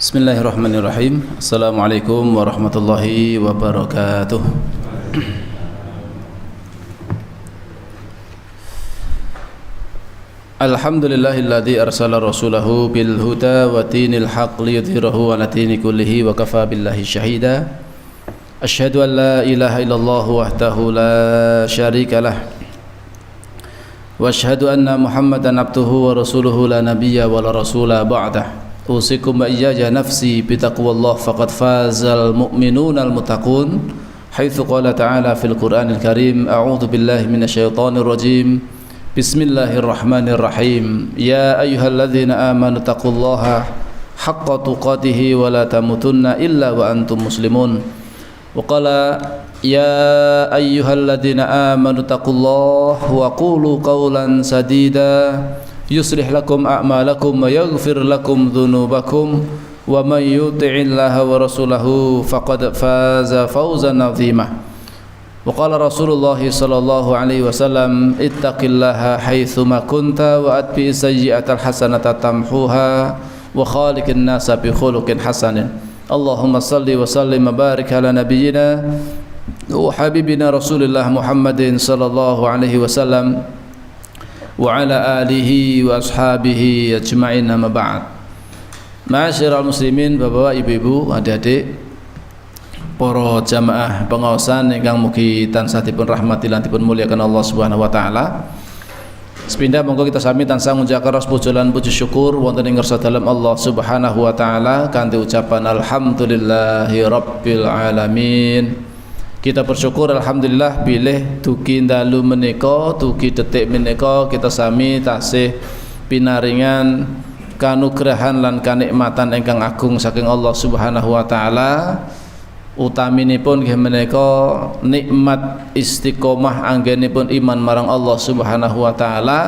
Bismillahirrahmanirrahim. Assalamualaikum warahmatullahi wabarakatuh. Alhamdulillahilladzi arsala rasulahu bil huda wa dinil haqq liyudhhirahu 'ala dini kullihi wa kafa billahi syahida. Asyhadu an la ilaha illallah wahdahu la syarika lah. Wa asyhadu anna Muhammadan abduhu wa rasuluhu la nabiyya wa la rasula ba'dah. Usikum wa iyaya nafsi bitaqwallah faqad fazal mu'minunal muttaqun haitsu qala ta'ala fil Qur'anil Karim a'udzu billahi minasyaitonir rajim bismillahirrahmanirrahim ya ayyuhalladzina amanu taqullaha haqqa tuqatih wa la tamutunna illa wa antum muslimun wa qala ya ayyuhalladzina amanu taqullaha wa qulu qawlan sadida yuslih lakum a'malakum wa yaghfir lakum dhunubakum wa may yuti'illaha wa rasulahu faqad faza fawzan 'azima. Wa qala Rasulullah sallallahu alaihi wasallam ittaqillaha haitsu ma kunta wa atbi sayyi'atal hasanata tamhuha wa khaliqin nasa bi khuluqin hasanin. Allahumma salli wa sallim wa barik ala nabiyyina wa habibina Rasulillah Muhammadin sallallahu alaihi wasallam wa ala alihi wa ashabihi ajma'in, amma ba'd. Ma'asyiral muslimin, bapak-bapak, ibu-ibu, adik-adik, para jamaah pengaosan ingkang mugi tansah dipun rahmati lan dipun muliakan Allah Subhanahu wa taala. Sepindah monggo kita sami tansah ngucapkan puji lan puji syukur wonten ing ngarsa dalem Allah Subhanahu wa taala kanthi ucapan alhamdulillahi rabbil alamin. Kita bersyukur alhamdulillah bilih dugi dalu menika, dugi detik menika kita sami tasih pinaringan kanugrahan lan kanikmatan ingkang agung saking Allah Subhanahu wa taala. Utaminipun nggih menika nikmat istiqomah anggenipun iman marang Allah Subhanahu wa taala.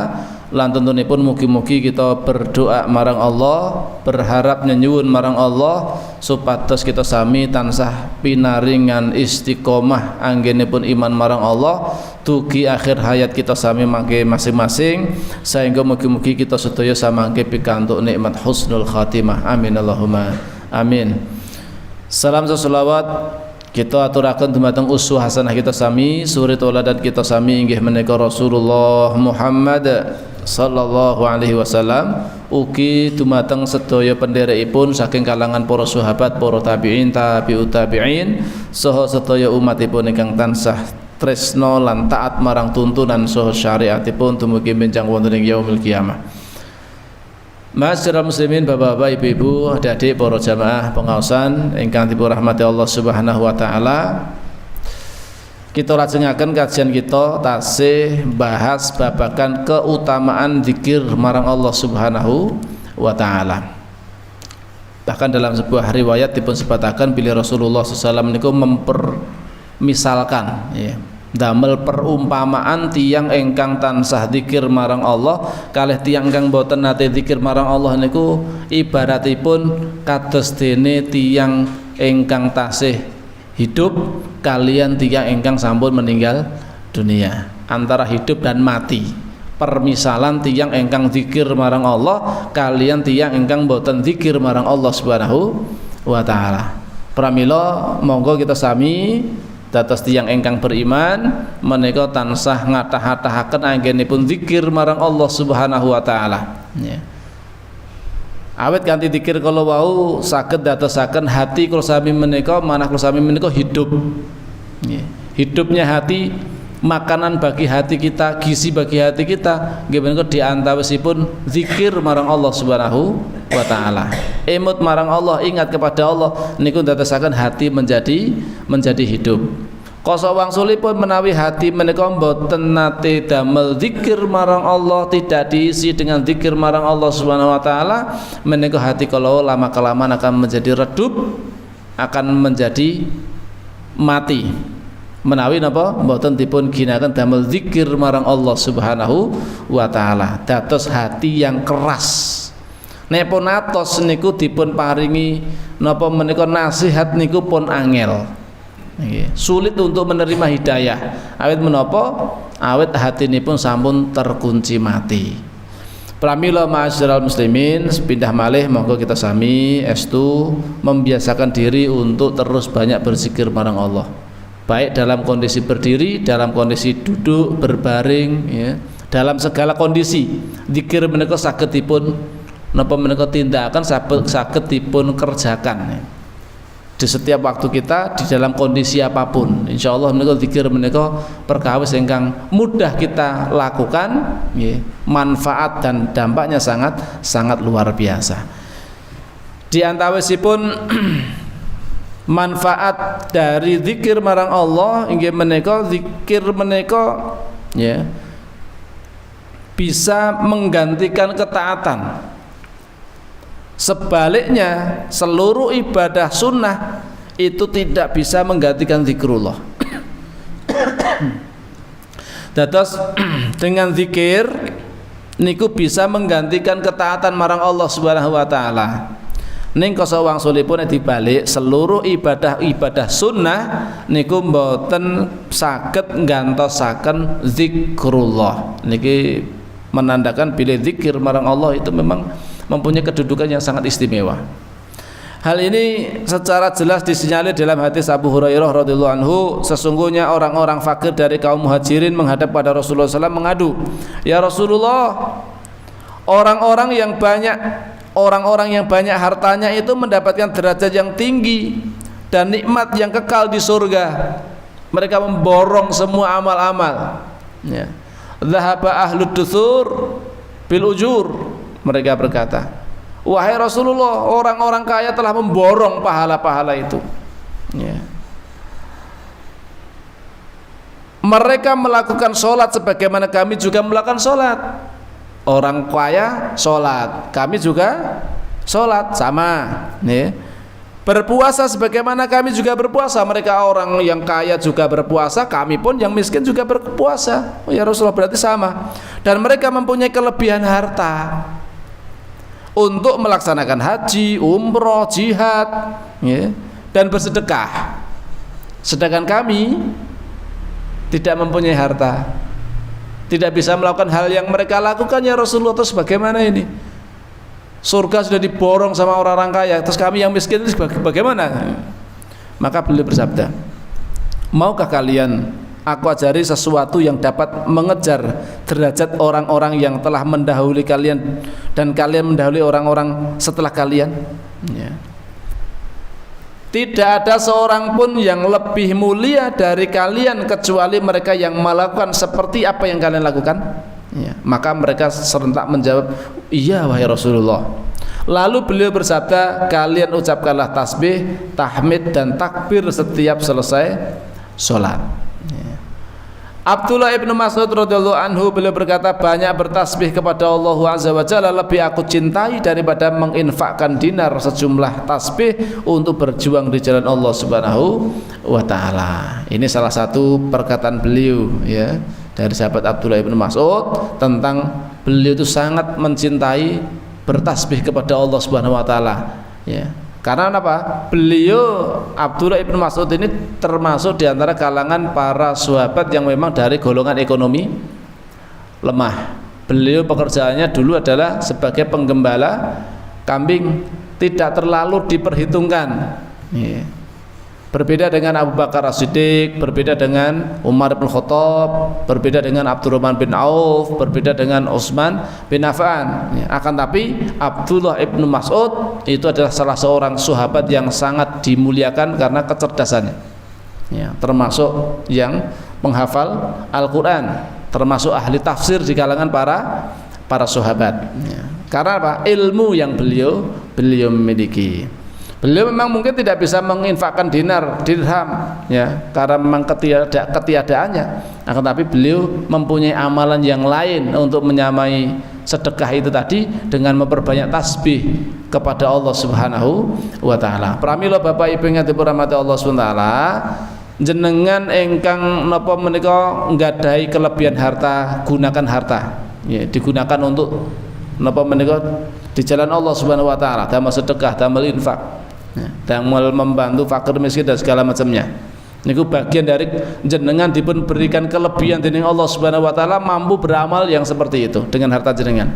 Lan tentunipun mugi-mugi kita berdoa marang Allah, berharap nyuwun marang Allah supados kita sami tansah pinaringan istiqomah anggenipun iman marang Allah dugi akhir hayat kita sami mangke masing-masing, sehingga mugi-mugi kita sedaya samangke pikantuk nikmat husnul khatimah. Amin Allahumma amin. Salam selawat kita aturaken dumateng uswah hasanah kita sami, suri tauladan kita sami inggih menika Rasulullah Muhammad sallallahu alaihi wasallam, ugi dumateng sedaya penderekipun saking kalangan para sahabat, para tabi'in, tabi'ut tabi'in, saha sedaya umatipun ingkang tansah tresna lan taat marang tuntunan saha syariatipun dumugi benjang wonten ing yaumil qiyamah. Ma'asyiral muslimin, bapak-bapak, ibu-ibu, adik-adik, para jamaah pengaosan ingkang dipun rahmati Allah Subhanahu wa taala. Kita lajengaken kajian kita tasih bahas babagan keutamaan zikir marang Allah Subhanahu wa taala. Bahkan dalam sebuah riwayat dipun sebataken bilih Rasulullah SAW niku mempermisalkan ya, damel perumpamaan tiyang ingkang tansah zikir marang Allah kalih tiyang ingkang boten nate zikir marang Allah niku ibaratipun kados dene tiyang ingkang tasih hidup kalian tiyang ingkang sampun meninggal dunia, antara hidup dan mati. Permisalan tiyang ingkang zikir marang Allah kalian tiyang ingkang boten zikir marang Allah Subhanahu wa taala. Pramila monggo kita sami dados tiyang ingkang beriman menika tansah ngatah-atahaken anggenipun zikir marang Allah Subhanahu wa taala ya. Awet kanthi zikir kala wau saged dadosaken hati kula sami menika, manah kula sami menika hidup ya. Hidupnya hati, makanan bagi hati kita, gizi bagi hati kita nggih menika diantawisipun zikir marang Allah Subhanahu wa taala. Emut marang Allah, ingat kepada Allah niku dadosaken hati menjadi hidup. Koso wangsulipun menawi hati menika mboten nate damel zikir marang Allah, tidak diisi dengan zikir marang Allah Subhanahu wa taala, menika hati kalau lama kelamaan akan menjadi redup, akan menjadi mati. Menawi napa mboten dipun ginakaken damel zikir marang Allah Subhanahu wa taala. Dados hati yang keras. Nek pun atos niku dipun paringi napa menika nasihat niku pun angel. Sulit untuk menerima hidayah. Awit menapa? Awit hatinipun sampun terkunci mati. Pramila ma'asyiral muslimin, pindah malih monggo kita sami estu membiasakan diri untuk terus banyak berzikir marang Allah. Baik dalam kondisi berdiri, dalam kondisi duduk, berbaring ya, dalam segala kondisi. Zikir menika saged dipun napa menika tindakan saged dipun kerjakan ya. Di setiap waktu kita, di dalam kondisi apapun, insyaallah menika zikir menika perkawis ingkang mudah kita lakukan ya, manfaat dan dampaknya sangat luar biasa. Di antawisipun manfaat dari zikir marang Allah inggih menika zikir menika ya bisa menggantikan ketaatan. Sebaliknya seluruh ibadah sunnah itu tidak bisa menggantikan zikrullah. Dados dengan zikir niku bisa menggantikan ketaatan marang Allah Subhanahu wa taala. Ning koso wangsulipun dibalik seluruh ibadah sunnah niku mboten saged nggantosaken zikrullah. Niki menandakan bila zikir marang Allah itu memang mempunyai kedudukan yang sangat istimewa. Hal ini secara jelas disinyalir dalam hadis Abu Hurairah radhiyallahu anhu, sesungguhnya orang-orang fakir dari kaum muhajirin menghadap pada Rasulullah SAW mengadu, "Ya Rasulullah, orang-orang yang banyak hartanya itu mendapatkan derajat yang tinggi dan nikmat yang kekal di surga. Mereka memborong semua amal-amal. Ya. Dhahaba ahlud duthur bil ujur." Mereka berkata, "Wahai Rasulullah, orang-orang kaya telah memborong pahala-pahala itu." Ya. Mereka melakukan sholat sebagaimana kami juga melakukan sholat. Orang kaya sholat, kami juga sholat, sama. Ya. Berpuasa sebagaimana kami juga berpuasa. Mereka orang yang kaya juga berpuasa, kami pun yang miskin juga berpuasa. Oh ya Rasulullah, berarti sama. Dan mereka mempunyai kelebihan harta untuk melaksanakan haji, umroh, jihad ya, dan bersedekah. Sedangkan kami tidak mempunyai harta, tidak bisa melakukan hal yang mereka lakukan ya Rasulullah. Terus bagaimana ini? Surga sudah diborong sama orang-orang kaya, terus kami yang miskin ini bagaimana? Maka beliau bersabda, "Maukah kalian aku ajari sesuatu yang dapat mengejar derajat orang-orang yang telah mendahului kalian dan kalian mendahului orang-orang setelah kalian?" Ya. Tidak ada seorang pun yang lebih mulia dari kalian kecuali mereka yang melakukan seperti apa yang kalian lakukan. Ya. Maka mereka serentak menjawab, "Iya wahai Rasulullah." Lalu beliau bersabda, "Kalian ucapkanlah tasbih, tahmid dan takbir setiap selesai sholat." Abdullah ibnu Mas'ud radhiyallahu anhu beliau berkata, banyak bertasbih kepada Allah azza wa jalla lebih aku cintai daripada menginfakkan dinar sejumlah tasbih untuk berjuang di jalan Allah subhanahu wa ta'ala. Ini salah satu perkataan beliau ya, dari sahabat Abdullah ibnu Mas'ud tentang beliau itu sangat mencintai bertasbih kepada Allah subhanahu wa ta'ala ya. Karena apa? Beliau Abdullah ibnu Mas'ud ini termasuk diantara kalangan para sahabat yang memang dari golongan ekonomi lemah. Beliau pekerjaannya dulu adalah sebagai penggembala kambing, tidak terlalu diperhitungkan. Berbeda dengan Abu Bakar As-Siddiq, berbeda dengan Umar bin Khattab, berbeda dengan Abdurrahman bin Auf, berbeda dengan Utsman bin Affan. Akan tapi Abdullah ibnu Mas'ud itu adalah salah seorang sahabat yang sangat dimuliakan karena kecerdasannya. Termasuk yang menghafal Al-Quran, termasuk ahli tafsir di kalangan para sahabat. Karena apa? Ilmu yang beliau memiliki. Beliau memang mungkin tidak bisa menginfakkan dinar, dirham ya, karena memang ketiadaannya. Akan tapi beliau mempunyai amalan yang lain untuk menyamai sedekah itu tadi dengan memperbanyak tasbih kepada Allah Subhanahu wa taala. Pramila Bapak Ibu ingkang dirahmati Allah Subhanahu wa taala, jenengan ingkang napa menika nggadahi kelebihan harta, gunakan harta ya, digunakan untuk napa menika di jalan Allah Subhanahu wa taala, damel sedekah, damel infak, damel membantu fakir miskin dan segala macamnya. Niku bagian dari jenengan dipun berikan kelebihan dening Allah Subhanahu wa taala, mampu beramal yang seperti itu dengan harta jenengan.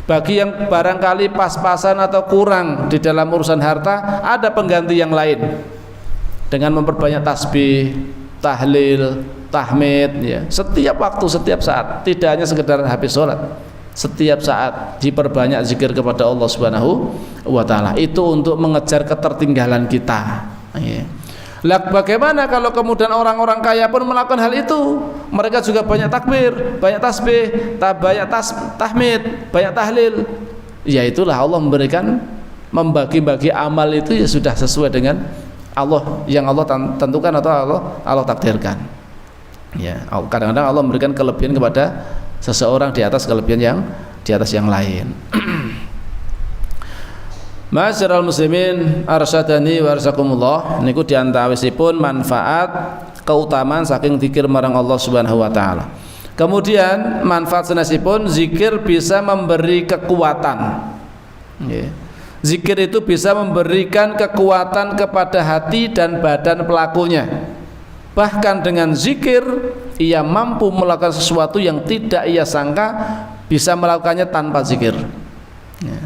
Bagi yang barangkali pas-pasan atau kurang di dalam urusan harta, ada pengganti yang lain dengan memperbanyak tasbih, tahlil, tahmid, ya. Setiap waktu, setiap saat, tidak hanya sekedar habis sholat. Setiap saat diperbanyak zikir kepada Allah Subhanahu wa Ta'ala. Itu untuk mengejar ketertinggalan kita, ya. Lah bagaimana kalau kemudian orang-orang kaya pun melakukan hal itu? Mereka juga banyak takbir, banyak tasbih, banyak tahmid, banyak tahlil. Ya itulah Allah membagi-bagi amal itu ya sudah sesuai dengan Allah yang Allah tentukan atau Allah takdirkan. Ya, kadang-kadang Allah memberikan kelebihan kepada seseorang di atas kelebihan yang lain. Ma'asyiral muslimin arsyadani wa arsakumullah, niku diantawisipun manfaat keutamaan saking zikir marang Allah Subhanahu wa taala. Kemudian manfaat sanesipun zikir bisa memberi kekuatan. Nggih. Zikir itu bisa memberikan kekuatan kepada hati dan badan pelakunya. Bahkan dengan zikir ia mampu melakukan sesuatu yang tidak ia sangka bisa melakukannya tanpa zikir. Ya.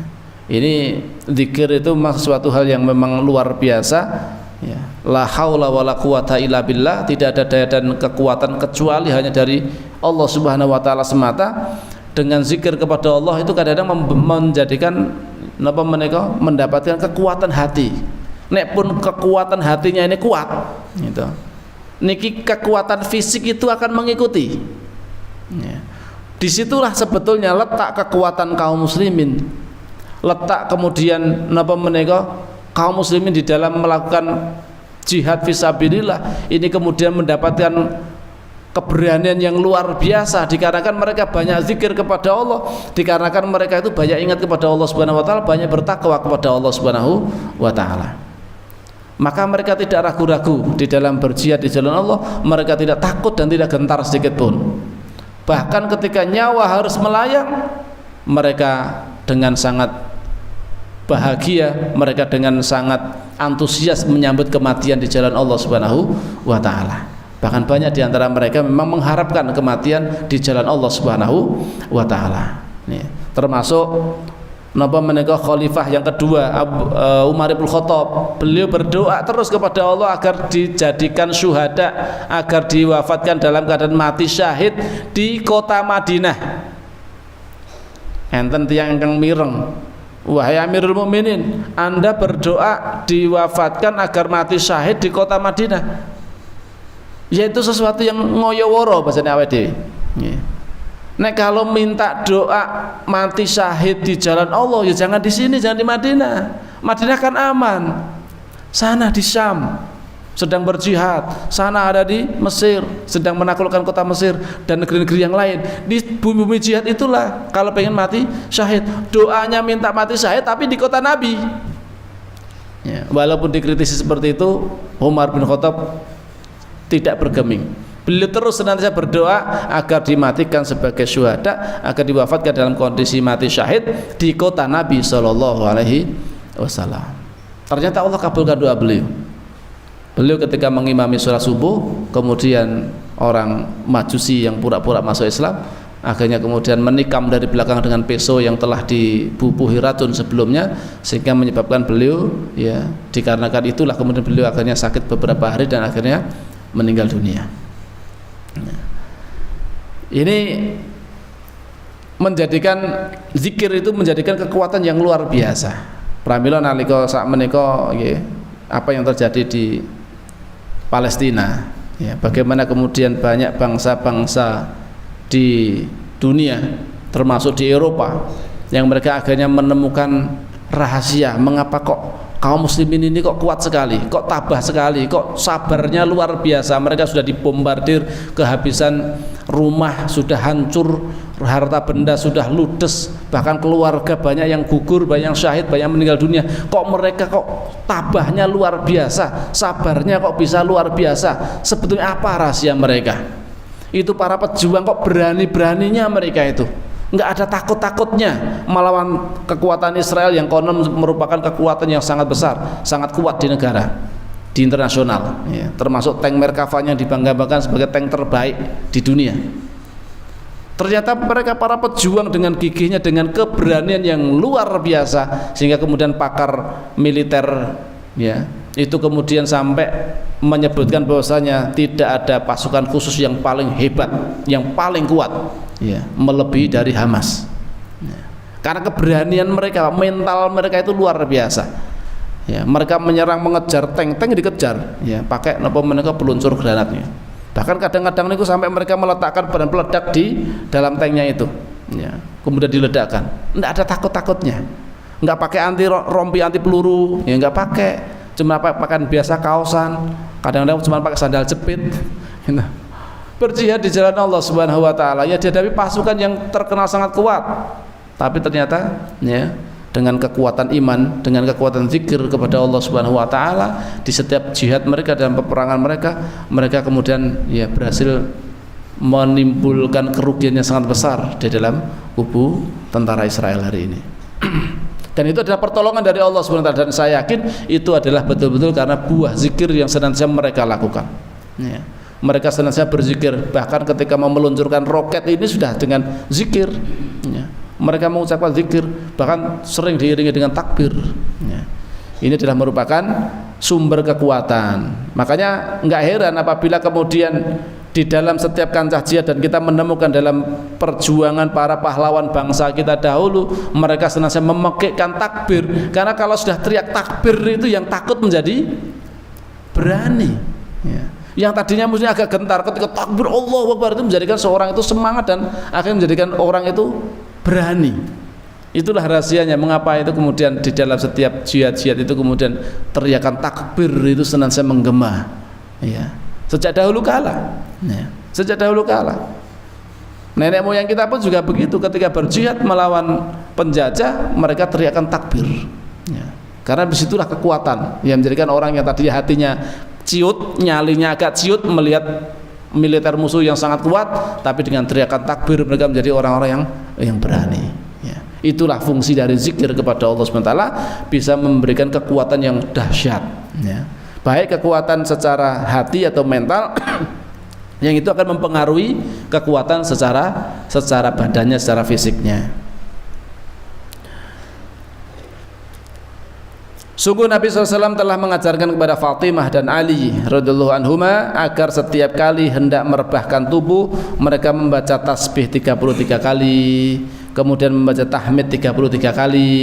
Ini zikir itu sesuatu hal yang memang luar biasa, ya. La haula wala quwata illa billah, tidak ada daya dan kekuatan kecuali hanya dari Allah Subhanahu wa taala semata. Dengan zikir kepada Allah itu kadang-kadang menjadikan mendapatkan kekuatan hati. Nek pun kekuatan hatinya ini kuat, gitu. Niki kekuatan fisik itu akan mengikuti, ya. Disitulah sebetulnya letak kekuatan kaum muslimin, letak kemudian kaum muslimin di dalam melakukan jihad fisabilillah ini kemudian mendapatkan keberanian yang luar biasa dikarenakan mereka banyak zikir kepada Allah, dikarenakan mereka itu banyak ingat kepada Allah Subhanahu wa taala, banyak bertakwa kepada Allah Subhanahu wa taala. Maka mereka tidak ragu-ragu di dalam berjihad di jalan Allah, mereka tidak takut dan tidak gentar sedikit pun. Bahkan ketika nyawa harus melayang, mereka dengan sangat bahagia, mereka dengan sangat antusias menyambut kematian di jalan Allah Subhanahu wa taala. Bahkan banyak di antara mereka memang mengharapkan kematian di jalan Allah Subhanahu wa taala. Termasuk khalifah yang kedua Umar bin Khattab, beliau berdoa terus kepada Allah agar dijadikan syuhada, agar diwafatkan dalam keadaan mati syahid di kota Madinah. Enten tiyang ingkang mireng, wahai Amirul Mukminin, Anda berdoa diwafatkan agar mati syahid di kota Madinah. Yaitu sesuatu yang ngoyo-woro bahasane awake dhewe. Nggih. Nek kalau minta doa mati syahid di jalan Allah, ya jangan di sini, jangan di Madinah. Madinah kan aman. Sana di Syam sedang berjihad, sana ada di Mesir sedang menaklukkan kota Mesir dan negeri-negeri yang lain. Di bumi-bumi jihad itulah kalau pengen mati syahid, doanya minta mati syahid tapi di kota Nabi. Ya, walaupun dikritisi seperti itu, Umar bin Khattab tidak bergeming. Beliau terus senantiasa berdoa agar dimatikan sebagai syuhada, agar diwafatkan dalam kondisi mati syahid di kota Nabi Shallallahu Alaihi Wasallam. Ternyata Allah kabulkan doa beliau. Beliau ketika mengimami sholat subuh, kemudian orang Majusi yang pura-pura masuk Islam, akhirnya kemudian menikam dari belakang dengan pisau yang telah dibubuhi racun sebelumnya, sehingga menyebabkan beliau, ya, dikarenakan itulah kemudian beliau akhirnya sakit beberapa hari dan akhirnya meninggal dunia. Ini menjadikan zikir itu menjadikan kekuatan yang luar biasa. Pramila nalika sak menika nggih, apa yang terjadi di Palestina, ya, bagaimana kemudian banyak bangsa-bangsa di dunia termasuk di Eropa yang mereka akhirnya menemukan rahasia mengapa kok kaum muslimin ini kok kuat sekali, kok tabah sekali, kok sabarnya luar biasa. Mereka sudah dibombardir, kehabisan rumah, sudah hancur, harta benda sudah ludes, bahkan keluarga banyak yang gugur, banyak yang syahid, banyak yang meninggal dunia. Kok mereka kok tabahnya luar biasa, sabarnya kok bisa luar biasa. Sebetulnya apa rahasia mereka? Itu para pejuang kok berani-beraninya mereka itu, nggak ada takut-takutnya melawan kekuatan Israel yang konon merupakan kekuatan yang sangat besar, sangat kuat di negara, di internasional, ya, termasuk tank Merkava yang dibangga-banggakan sebagai tank terbaik di dunia. Ternyata mereka para pejuang dengan gigihnya, dengan keberanian yang luar biasa, sehingga kemudian pakar militer ya itu kemudian sampai menyebutkan bahwasanya tidak ada pasukan khusus yang paling hebat, yang paling kuat ya, melebihi dari Hamas ya. Karena keberanian mereka, mental mereka itu luar biasa ya. Mereka menyerang, mengejar tank dikejar ya, pakai apa mereka peluncur granatnya. Bahkan kadang-kadang itu sampai mereka meletakkan bahan peledak di dalam tanknya itu ya, kemudian diledakkan. Tidak ada takut-takutnya, nggak pakai rompi anti peluru ya, nggak pakai, cuma pakaian biasa, kaosan, kadang-kadang cuma pakai sandal jepit gitu. Berjihad di jalan Allah Subhanahu wa taala ya, dihadapi pasukan yang terkenal sangat kuat, tapi ternyata ya dengan kekuatan iman, dengan kekuatan zikir kepada Allah Subhanahu wa taala, di setiap jihad mereka, dalam peperangan mereka kemudian ya berhasil menimbulkan kerugian yang sangat besar di dalam kubu tentara Israel hari ini. Dan itu adalah pertolongan dari Allah Subhanahu wa taala, dan saya yakin itu adalah betul-betul karena buah zikir yang senantiasa mereka lakukan ya. Mereka senantiasa berzikir, bahkan ketika mau meluncurkan roket ini sudah dengan zikir ya. Mereka mengucapkan zikir, bahkan sering diiringi dengan takbir ya. Ini adalah merupakan sumber kekuatan. Makanya enggak heran apabila kemudian di dalam setiap kancah jihad, dan kita menemukan dalam perjuangan para pahlawan bangsa kita dahulu, mereka senantiasa memekikkan takbir. Karena kalau sudah teriak takbir itu, yang takut menjadi berani ya. Yang tadinya mestinya agak gentar, ketika takbir Allahu Akbar itu menjadikan seorang itu semangat, dan akhirnya menjadikan orang itu berani. Itulah rahasianya mengapa itu kemudian di dalam setiap jihad-jihad itu kemudian teriakan takbir itu senantiasa menggema ya. Sejak dahulu kala ya. Sejak dahulu kala nenek moyang kita pun juga begitu, ketika berjihad melawan penjajah mereka teriakan takbir ya. Karena disitulah kekuatan yang menjadikan orang yang tadinya hatinya ciut, nyalinya agak ciut melihat militer musuh yang sangat kuat, tapi dengan teriakan takbir mereka menjadi orang-orang yang berani ya. Itulah fungsi dari zikir kepada Allah SWT, bisa memberikan kekuatan yang dahsyat ya. Baik kekuatan secara hati atau mental yang itu akan mempengaruhi kekuatan secara badannya, secara fisiknya. Sungguh Nabi SAW telah mengajarkan kepada Fatimah dan Ali radhiyallahu anhuma agar setiap kali hendak merebahkan tubuh mereka membaca tasbih 33 kali, kemudian membaca tahmid 33 kali,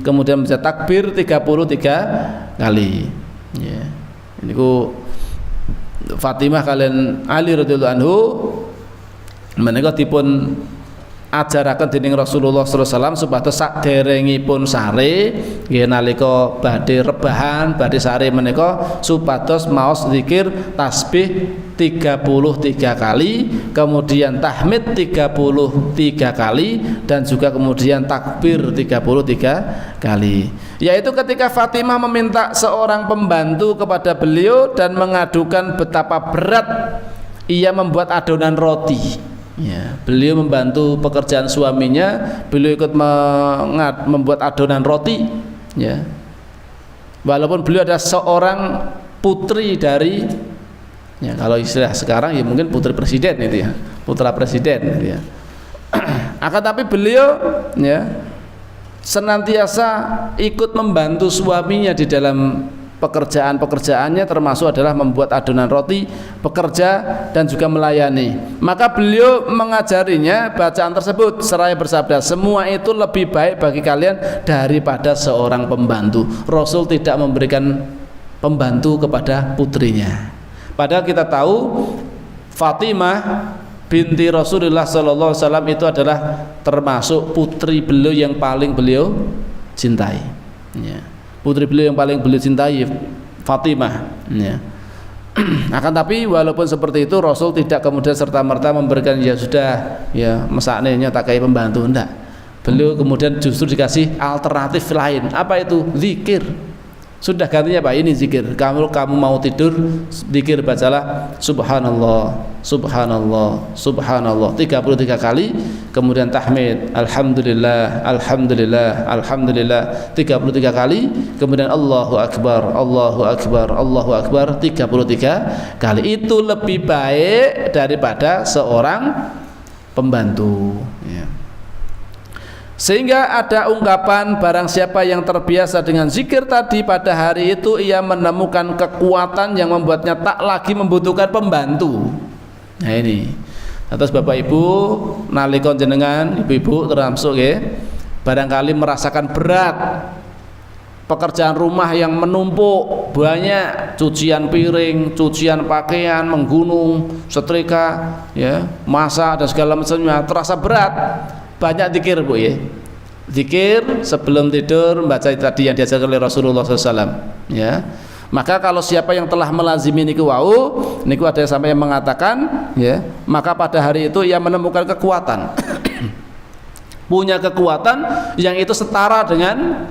kemudian membaca takbir 33 kali ya. Ini ku Fatimah kalian Ali radhiyallahu anhu menika dipun ajaraken dening Rasulullah sallallahu alaihi wasallam supados saderengipun sare nggih nalika badhe rebahan, badhe sare menika supados maos zikir tasbih 33 kali, kemudian tahmid 33 kali, dan juga kemudian takbir 33 kali. Yaitu ketika Fatimah meminta seorang pembantu kepada beliau dan mengadukan betapa berat ia membuat adonan roti. Ya, beliau membantu pekerjaan suaminya, beliau ikut membuat adonan roti ya. Walaupun beliau adalah seorang putri dari ya, kalau istilah sekarang ya mungkin putri presiden itu ya, putra presiden gitu ya. Akan tapi beliau ya senantiasa ikut membantu suaminya di dalam pekerjaan-pekerjaannya, termasuk adalah membuat adonan roti, bekerja dan juga melayani. Maka beliau mengajarinya bacaan tersebut seraya bersabda, semua itu lebih baik bagi kalian daripada seorang pembantu. Rasul tidak memberikan pembantu kepada putrinya, padahal kita tahu Fatimah binti Rasulullah sallallahu alaihi wasallam itu adalah termasuk putri beliau yang paling beliau cintai ya. Putri beliau yang paling beliau cintai Fatimah ya. Akan tapi walaupun seperti itu Rasul tidak kemudian serta-merta memberikan ya sudah ya mesaknenya tak kayak pembantu, enggak. Beliau kemudian justru dikasih alternatif lain. Apa itu? Zikir. Sudah gantinya Pak, ini zikir. Kamu mau tidur, zikir bacalah subhanallah, subhanallah, subhanallah 33 kali, kemudian tahmid alhamdulillah, alhamdulillah, alhamdulillah 33 kali, kemudian Allahu akbar, Allahu akbar, Allahu akbar 33 kali. Itu lebih baik daripada seorang pembantu ya. Sehingga ada ungkapan barang siapa yang terbiasa dengan zikir tadi pada hari itu ia menemukan kekuatan yang membuatnya tak lagi membutuhkan pembantu. Nah ini. Atas Bapak Ibu nalika jenengan ibu-ibu termasuk ya, barangkali merasakan berat pekerjaan rumah yang menumpuk banyak, cucian piring, cucian pakaian, menggunung, setrika, ya, masak dan segala macamnya terasa berat. Banyak zikir Bu ya. Zikir sebelum tidur membaca tadi yang diajarkan oleh Rasulullah SAW ya. Maka kalau siapa yang telah melazimi niku wau, niku ada yang sampai yang mengatakan ya, maka pada hari itu ia menemukan kekuatan. Punya kekuatan yang itu setara dengan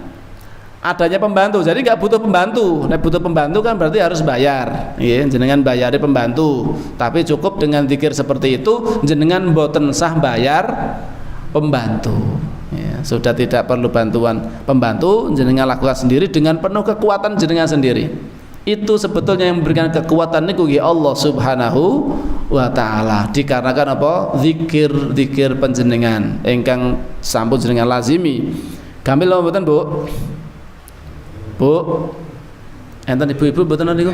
adanya pembantu. Jadi nggak butuh pembantu. Nek butuh pembantu kan berarti harus bayar. Ya, jenengan bayari pembantu. Tapi cukup dengan zikir seperti itu, jenengan mboten sah bayar pembantu ya, sudah tidak perlu bantuan pembantu, jenengan lakukan sendiri dengan penuh kekuatan jenengan sendiri. Itu sebetulnya yang memberikan kekuatan niku Allah Subhanahu wa taala, dikarenakan apa? Zikir panjenengan ingkang sampun jenengan lazimi. Gampil lho mboten Bu? Bu enten ibu-ibu mboten niku?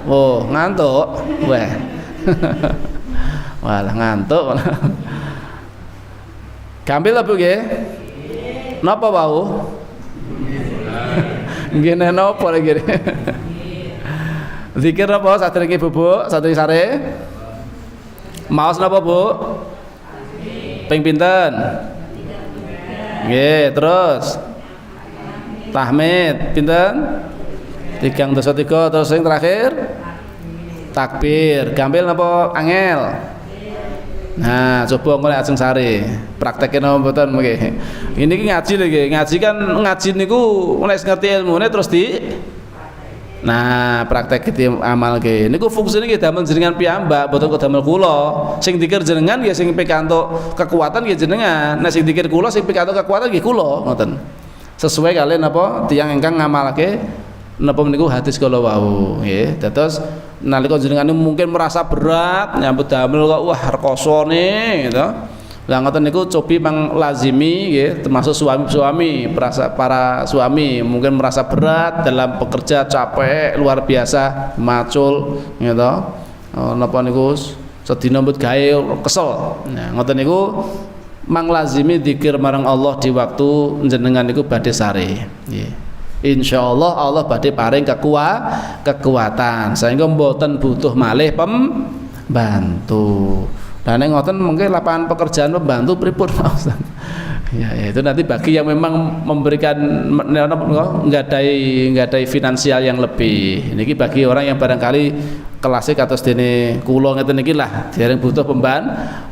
Oh ngantuk weh. Walah ngantuk. Gampil lah Bu nggih. Napa wau? Nggih napa lagi. Zikir apa sadurunge bubuk, sadurunge sare? Maos napa Bu? Ping pinten? Nggih, terus tahmid pinten? 3 terus yang terakhir takbir. Gampil napa angel? Nah, coba ngene ajeng sare. Praktekke napa mboten nggih. Ini ki ngaji lho nggih. Ngaji kan ngaji niku nek ngerti ilmune terus nah, praktek iki amal nggih. Niku fungsine nggih damel jenengan piyambak, mboten kok damel kula. Sing dikir jenengan nggih sing pikantuk kekuatan nggih jenengan. Nek sing dikir kula sing pikantuk kekuatan nggih kula, ngoten. Sesuai kalian apa tiyang ingkang ngamalake napa niku hadis kala wau nggih. Dados nalika jenengan mungkin merasa berat nyambut damel kok wah rekosone gitu. Lah ngoten niku cobi mang lazimi nggih, termasuk suami-suami, para suami mungkin merasa berat dalam bekerja, capek luar biasa, macul gitu. Napa niku sedina mbut gawe kesel. Nah, ngoten niku mang lazimi zikir marang Allah di waktu jenengan niku badhe sare nggih. Insyaallah Allah badhe paring kekuatan sehingga mboten butuh malih pembantu. Nah nek ngoten mungkin lapangan pekerjaan pembantu pripun Ustaz. Ya itu nanti bagi yang memang memberikan nggadai finansial yang lebih. Niki bagi orang yang barangkali klasik atas dene kula ngeten niki lah dereng butuh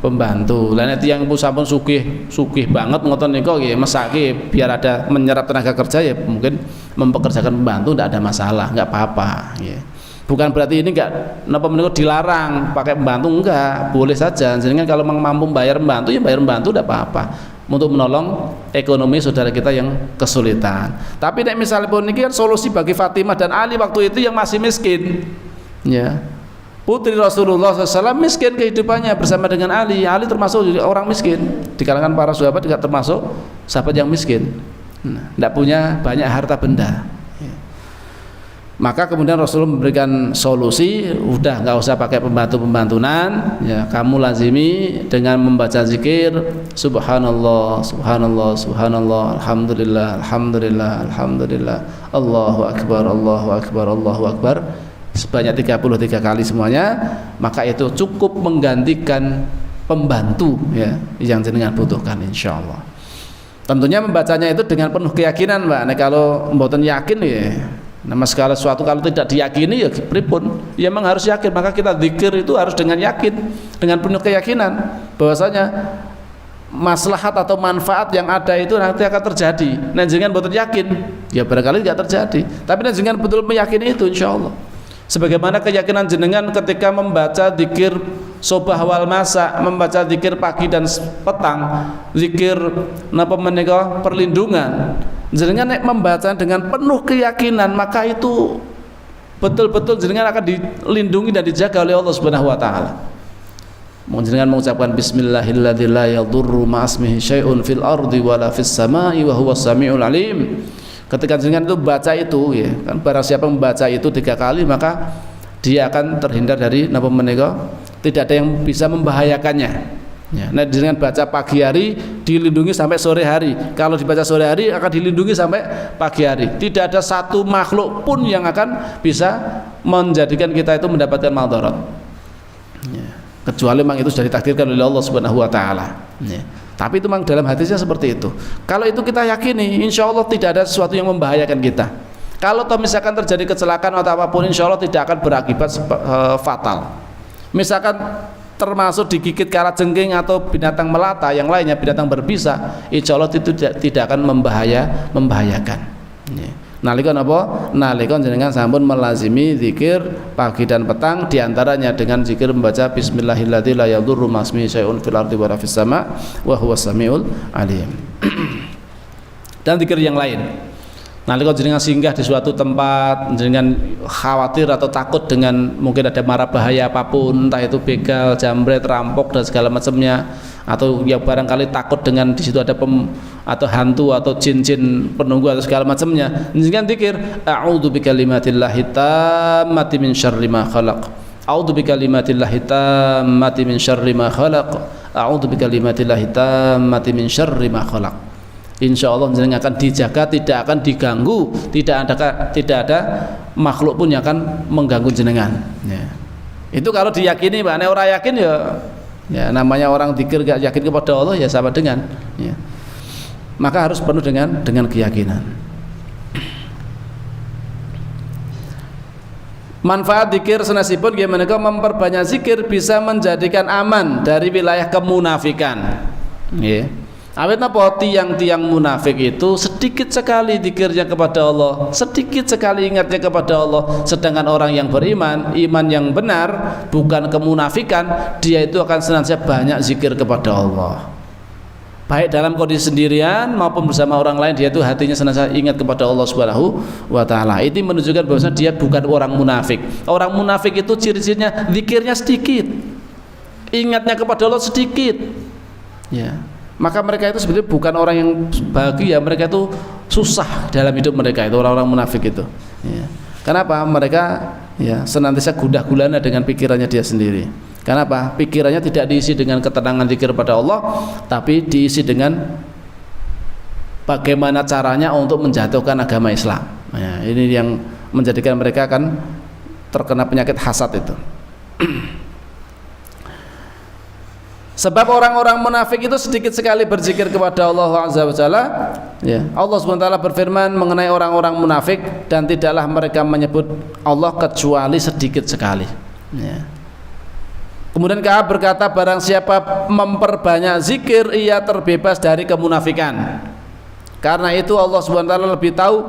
pembantu. Lah nek tiyang sampun sugih banget ngoten nika nggih mesake biar ada menyerap tenaga kerja ya mungkin mempekerjakan pembantu ndak ada masalah, enggak apa-apa nggih. Bukan berarti ini enggak napa menika dilarang pakai pembantu, enggak, boleh saja. Jenengan kalau mampu bayar pembantu ya bayar pembantu enggak apa-apa untuk menolong ekonomi saudara kita yang kesulitan. Tapi nek misalnya pun ini kan solusi bagi Fatimah dan Ali waktu itu yang masih miskin. Ya, putri Rasulullah SAW miskin kehidupannya bersama dengan Ali. Ali termasuk orang miskin di kalangan para sahabat, juga termasuk sahabat yang miskin. Tidak punya banyak harta benda. Ya. Maka kemudian Rasulullah memberikan solusi, udah nggak usah pakai pembantunan, ya kamu lazimi dengan membaca zikir Subhanallah, Subhanallah, Subhanallah, Alhamdulillah, Alhamdulillah, Alhamdulillah, Allahu Akbar, Allahu Akbar, Allahu Akbar. Sebanyak 33 kali semuanya, maka itu cukup menggantikan pembantu ya yang jenengan butuhkan insyaallah. Tentunya membacanya itu dengan penuh keyakinan Mbak. Nek kalau mboten yakin ya, nama segala sesuatu kalau tidak diyakini ya pripun? Ya memang harus yakin, maka kita zikir itu harus dengan yakin, dengan penuh keyakinan bahwasanya maslahat atau manfaat yang ada itu nanti akan terjadi. Nek jenengan mboten yakin, ya barangkali tidak terjadi. Tapi nek jenengan betul meyakini itu insyaallah. Sebagaimana keyakinan jenengan ketika membaca zikir sobah wal masa, membaca zikir pagi dan petang, zikir napa menika perlindungan. Jenengan nek membaca dengan penuh keyakinan, maka itu betul-betul jenengan akan dilindungi dan dijaga oleh Allah Subhanahu wa taala. Dengan mengucapkan bismillahilladzi la yadurru ma'asmihi syai'un fil ardi wala fis sama'i wa huwas samiul alim. Ketika jenengan itu baca itu ya, kan barang siapa membaca itu 3 kali maka dia akan terhindar dari napa menika, tidak ada yang bisa membahayakannya. Ya, nah dengan baca pagi hari dilindungi sampai sore hari. Kalau dibaca sore hari akan dilindungi sampai pagi hari. Tidak ada satu makhluk pun yang akan bisa menjadikan kita itu mendapatkan madarat. Ya. Kecuali memang itu sudah ditakdirkan oleh Allah Subhanahu wa taala. Ya. Tapi itu memang dalam hatinya seperti itu. Kalau itu kita yakini, insya Allah tidak ada sesuatu yang membahayakan kita. Kalau misalkan terjadi kecelakaan atau apapun, insya Allah tidak akan berakibat fatal. Misalkan termasuk digigit kalajengking atau binatang melata yang lainnya, binatang berbisa, insya Allah itu tidak akan membahayakan. Ya. Nalika napa? Nalika jenengan sampun melazimi zikir pagi dan petang, diantaranya dengan zikir membaca bismillahilladzi la yadurru ma'asmihi syai'un fil ardi wa fis sama' wa huwas samiul alim. Dan zikir yang lain. Nalika jenengan singgah di suatu tempat, jenengan khawatir atau takut dengan mungkin ada mara bahaya apapun, entah itu begal, jambret, rampok dan segala macamnya, atau yang barangkali takut dengan di situ ada atau hantu atau jin-jin penunggu atau segala macamnya, jenengan zikir a'udzu bikalimatillahi tammati min syarri ma khalaq, a'udzu bikalimatillahi tammati min syarri ma khalaq, a'udzu bikalimatillahi tammati min syarri ma khalaq. Insya Allah jenengan akan dijaga, tidak akan diganggu, tidak ada makhluk pun yang akan mengganggu jenengan. Ya. Itu kalau diyakini, Pak. Nek ora yakin ya namanya orang zikir gak yakin kepada Allah ya sama dengan. Ya. Maka harus penuh dengan keyakinan. Manfaat zikir senesipun gimana kau memperbanyak zikir bisa menjadikan aman dari wilayah kemunafikan. Ya. Awet napa tiang-tiang munafik itu sedikit sekali zikirnya kepada Allah, sedikit sekali ingatnya kepada Allah. Sedangkan orang yang beriman, iman yang benar, bukan kemunafikan, dia itu akan senantiasa banyak zikir kepada Allah. Baik dalam kondisi sendirian maupun bersama orang lain, dia itu hatinya senantiasa ingat kepada Allah Subhanahu wa taala. Itu menunjukkan bahwa dia bukan orang munafik. Orang munafik itu ciri-cirinya zikirnya sedikit, ingatnya kepada Allah sedikit. Ya. Maka mereka itu sebenarnya bukan orang yang bahagia, mereka itu susah dalam hidup mereka, itu orang-orang munafik itu. Ya. Kenapa? Mereka ya senantiasa gundah gulana dengan pikirannya dia sendiri. Kenapa? Pikirannya tidak diisi dengan ketenangan zikir pada Allah, tapi diisi dengan bagaimana caranya untuk menjatuhkan agama Islam. Ya, ini yang menjadikan mereka akan terkena penyakit hasad itu. Sebab orang-orang munafik itu sedikit sekali berzikir kepada Allah Azza wa Jalla. Ya. Allah SWT berfirman mengenai orang-orang munafik, dan tidaklah mereka menyebut Allah kecuali sedikit sekali. Ya. Kemudian Ka'ab berkata, barang siapa memperbanyak zikir, ia terbebas dari kemunafikan. Karena itu Allah SWT lebih tahu.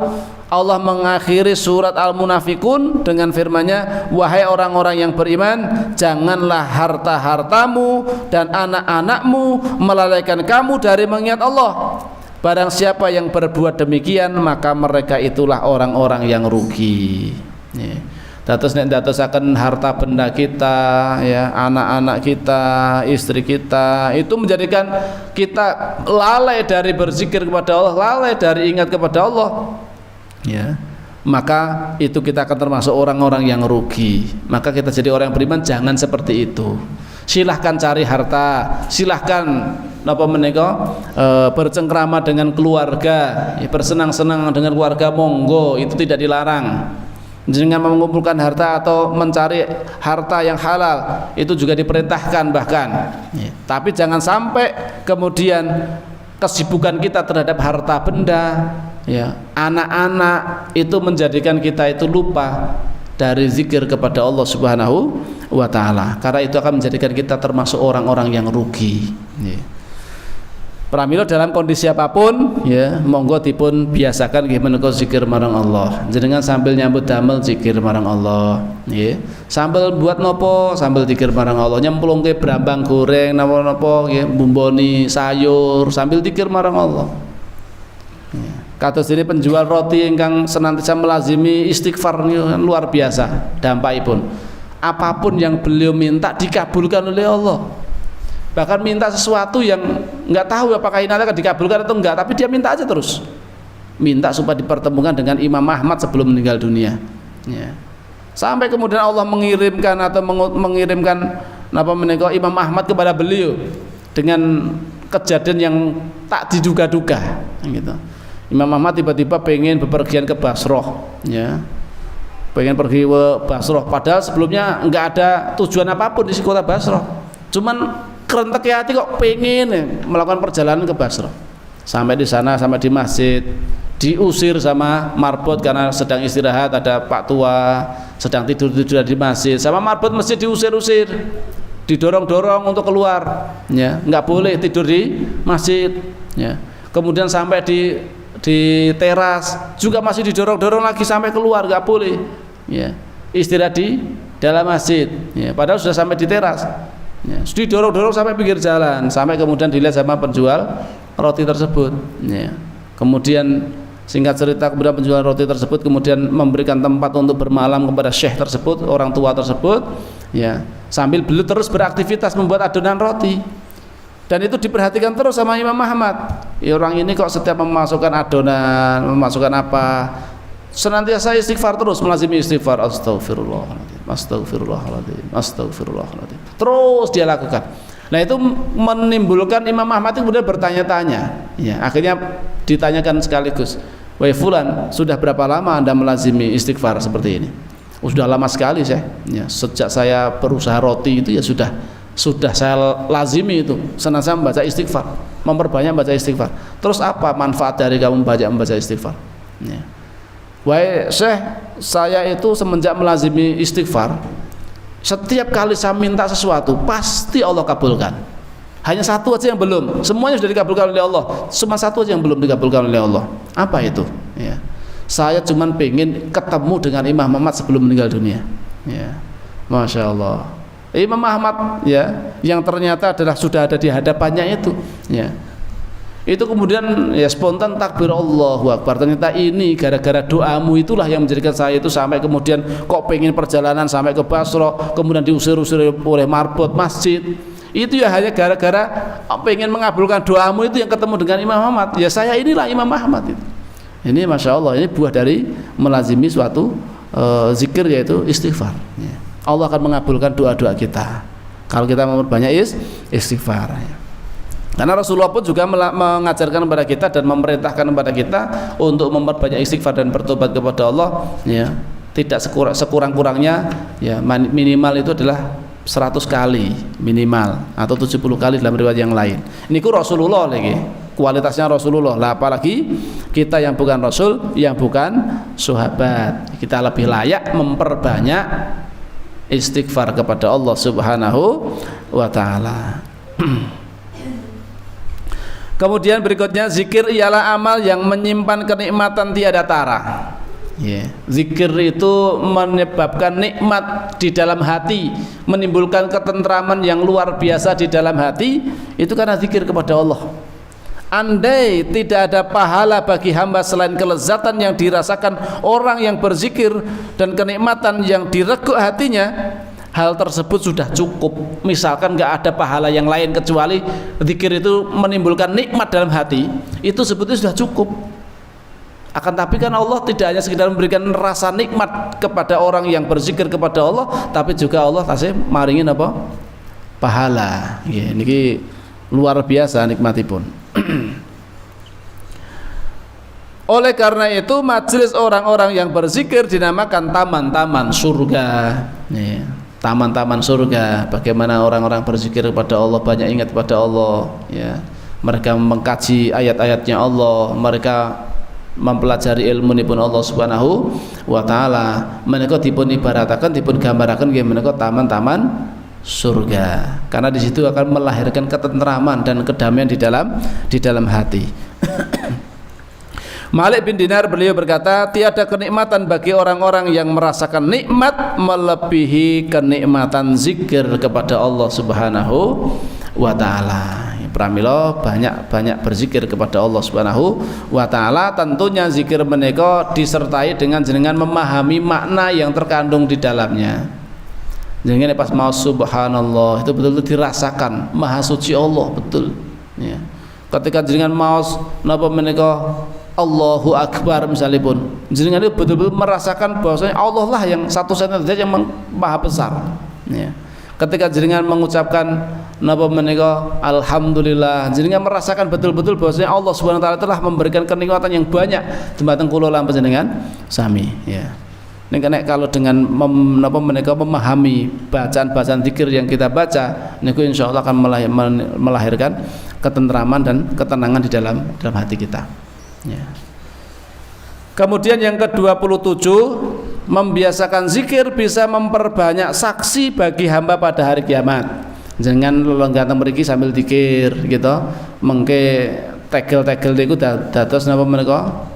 Allah mengakhiri surat Al-Munafikun dengan firman-Nya, wahai orang-orang yang beriman, janganlah harta-hartamu dan anak-anakmu melalaikan kamu dari mengingat Allah. Barang siapa yang berbuat demikian, maka mereka itulah orang-orang yang rugi. Dados nek dadosaken harta benda kita, ya, anak-anak kita, istri kita, itu menjadikan kita lalai dari berzikir kepada Allah, lalai dari ingat kepada Allah. Ya, maka itu kita akan termasuk orang-orang yang rugi. Maka kita jadi orang yang beriman jangan seperti itu. Silahkan cari harta, silahkan napa menika bercengkrama dengan keluarga, ya, bersenang-senang dengan keluarga, monggo, itu tidak dilarang. Jangan mengumpulkan harta atau mencari harta yang halal, itu juga diperintahkan bahkan. Ya. Tapi jangan sampai kemudian kesibukan kita terhadap harta benda, ya, anak-anak, itu menjadikan kita itu lupa dari zikir kepada Allah Subhanahu wa taala. Karena itu akan menjadikan kita termasuk orang-orang yang rugi. Ya. Pramila dalam kondisi apapun, ya, monggo dipun biasakan nggih menika zikir marang Allah. Jenengan sambil nyambut damel zikir marang Allah, nggih. Sambil buat nopo, sambil zikir marang Allah. Nyemplungke brambang goreng napa-napa nggih, mbumboni sayur sambil zikir marang Allah. Kados dene penjual roti ingkang senantiasa melazimi istighfar luar biasa dampakipun. Apapun yang beliau minta dikabulkan oleh Allah. bahkan minta sesuatu yang nggak tahu apakah ini akan dikabulkan atau enggak, tapi dia minta aja terus, minta supaya dipertemukan dengan Imam Ahmad sebelum meninggal dunia, ya. Sampai kemudian Allah mengirimkan Imam Ahmad kepada beliau dengan kejadian yang tak diduga-duga, gitu. Imam Ahmad tiba-tiba pengen bepergian ke Basrah, ya, pengen pergi ke Basrah, padahal sebelumnya nggak ada tujuan apapun di kota Basrah, cuman kerentek hati kok pengen melakukan perjalanan ke Basrah. Sampai di sana, sampai di masjid, diusir sama marbot karena sedang istirahat, ada Pak Tua sedang tidur-tidur di masjid, sama marbot masjid diusir-usir, didorong-dorong untuk keluar, ya, nggak boleh tidur di masjid, ya. Kemudian sampai di teras juga masih didorong-dorong lagi sampai keluar, nggak boleh, ya, istirahat di dalam masjid, ya, padahal sudah sampai di teras, ya, didorong-dorong sampai pinggir jalan, sampai kemudian dilihat sama penjual roti tersebut, ya. Kemudian singkat cerita, kemudian penjual roti tersebut kemudian memberikan tempat untuk bermalam kepada syekh tersebut, orang tua tersebut, ya, sambil beliau terus beraktivitas membuat adonan roti. Dan itu diperhatikan terus sama Imam Ahmad. Ya, orang ini kok setiap memasukkan adonan, memasukkan apa, senantiasa istighfar terus, melazimi istighfar, astagfirullahaladzim, astagfirullahaladzim, astagfirullahaladzim, terus dia lakukan. Nah, itu menimbulkan Imam Ahmad itu kemudian bertanya-tanya, ya, akhirnya ditanyakan sekaligus, wahai fulan, sudah berapa lama Anda melazimi istighfar seperti ini? Oh, sudah lama sekali saya, ya, sejak saya berusaha roti itu ya sudah saya lazimi itu, senantiasa membaca istighfar, memperbanyak membaca istighfar. Terus apa manfaat dari kamu membaca istighfar? Ya. Wahai Syekh, saya itu semenjak melazimi istighfar, setiap kali saya minta sesuatu pasti Allah kabulkan. Hanya satu aja yang belum, semuanya sudah dikabulkan oleh Allah, cuma satu aja yang belum dikabulkan oleh Allah. Apa itu? Ya. Saya cuma pengen ketemu dengan Imam Ahmad sebelum meninggal dunia. Ya. Masya Allah. Imam Ahmad, ya, yang ternyata adalah sudah ada di hadapannya itu, ya, itu kemudian ya spontan takbir Allahu Akbar. Ternyata ini gara-gara doamu itulah yang menjadikan saya itu sampai kemudian kok pengen perjalanan sampai ke Basrah, kemudian diusir-usir oleh marbot masjid. Itu ya hanya gara-gara pengen mengabulkan doamu itu yang ketemu dengan Imam Ahmad. Ya saya inilah Imam Ahmad itu. Ini Masya Allah, ini buah dari melazimi suatu zikir, yaitu istighfar, ya. Allah akan mengabulkan doa-doa kita kalau kita memperbanyak istighfar, ya. Karena Rasulullah pun juga mengajarkan kepada kita dan memerintahkan kepada kita untuk memperbanyak istighfar dan bertobat kepada Allah, ya. Tidak sekurang-kurangnya, ya, minimal itu adalah 100 kali minimal, atau 70 kali dalam riwayat yang lain. Ini ku Rasulullah lagi, kualitasnya Rasulullah lah, apalagi kita yang bukan Rasul, yang bukan sahabat, kita lebih layak memperbanyak istighfar kepada Allah Subhanahu wa ta'ala. Kemudian berikutnya, zikir ialah amal yang menyimpan kenikmatan tiada tara, yeah. Zikir itu menyebabkan nikmat di dalam hati, menimbulkan ketentraman yang luar biasa di dalam hati, itu karena zikir kepada Allah. Andai tidak ada pahala bagi hamba selain kelezatan yang dirasakan orang yang berzikir dan kenikmatan yang direguk hatinya, hal tersebut sudah cukup. Misalkan nggak ada pahala yang lain kecuali zikir itu menimbulkan nikmat dalam hati, itu sebetulnya sudah cukup. Akan tapi kan Allah tidak hanya sekedar memberikan rasa nikmat kepada orang yang berzikir kepada Allah, tapi juga Allah kasih maringin apa? Pahala. Ya, ini luar biasa nikmatipun. Oleh karena itu majelis orang-orang yang berzikir dinamakan taman-taman surga, ya. Taman-taman surga. Bagaimana orang-orang berzikir kepada Allah, banyak ingat kepada Allah, ya. Mereka mengkaji ayat-ayatnya Allah, mereka mempelajari ilmu nipun Allah Subhanahu wa ta'ala. Mereka dipun ibaratakan, dipun gambarakan mereka taman-taman surga, karena di situ akan melahirkan ketentraman dan kedamaian di dalam hati. Malik bin Dinar beliau berkata, tiada kenikmatan bagi orang-orang yang merasakan nikmat melebihi kenikmatan zikir kepada Allah Subhanahu wa ta'ala. Pramila banyak berzikir kepada Allah Subhanahu wa ta'ala. Tentunya zikir menika disertai dengan jenengan memahami makna yang terkandung di dalamnya. Jenengan pas mau subhanallah itu betul-betul dirasakan maha suci Allah betul ya. Ketika jenengan mau napa menika Allahu Akbar misalipun jenengan itu betul-betul merasakan bahwasanya Allah lah yang satu-satunya zat yang maha besar ya. Ketika jenengan mengucapkan napa menika alhamdulillah jenengan merasakan betul-betul bahwasanya Allah Subhanahu wa taala telah memberikan kenikmatan yang banyak dumateng kula lan panjenengan sami ya. Nek kalau dengan memahami bacaan-bacaan zikir yang kita baca, niku insyaallah akan melahirkan ketentraman dan ketenangan di dalam hati kita. Ya. Kemudian yang ke-27, membiasakan zikir bisa memperbanyak saksi bagi hamba pada hari kiamat. Jangan lelenggateng mriki sambil zikir gitu, mengke tegel-tegel niku dados napa menika?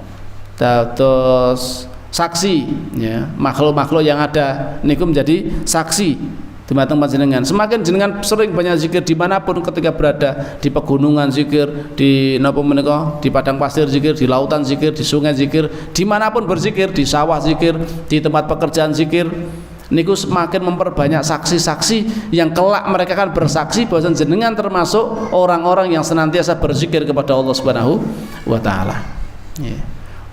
Dados saksi ya, makhluk-makhluk yang ada niku menjadi saksi dumateng panjenengan. Semakin jenengan sering banyak zikir dimanapun ketika berada, di pegunungan zikir, di napa menika, di padang pasir zikir, di lautan zikir, di sungai zikir, dimanapun berzikir, di sawah zikir, di tempat pekerjaan zikir, niku semakin memperbanyak saksi-saksi yang kelak mereka akan bersaksi bahwa jenengan termasuk orang-orang yang senantiasa berzikir kepada Allah Subhanahu wa taala. Ya.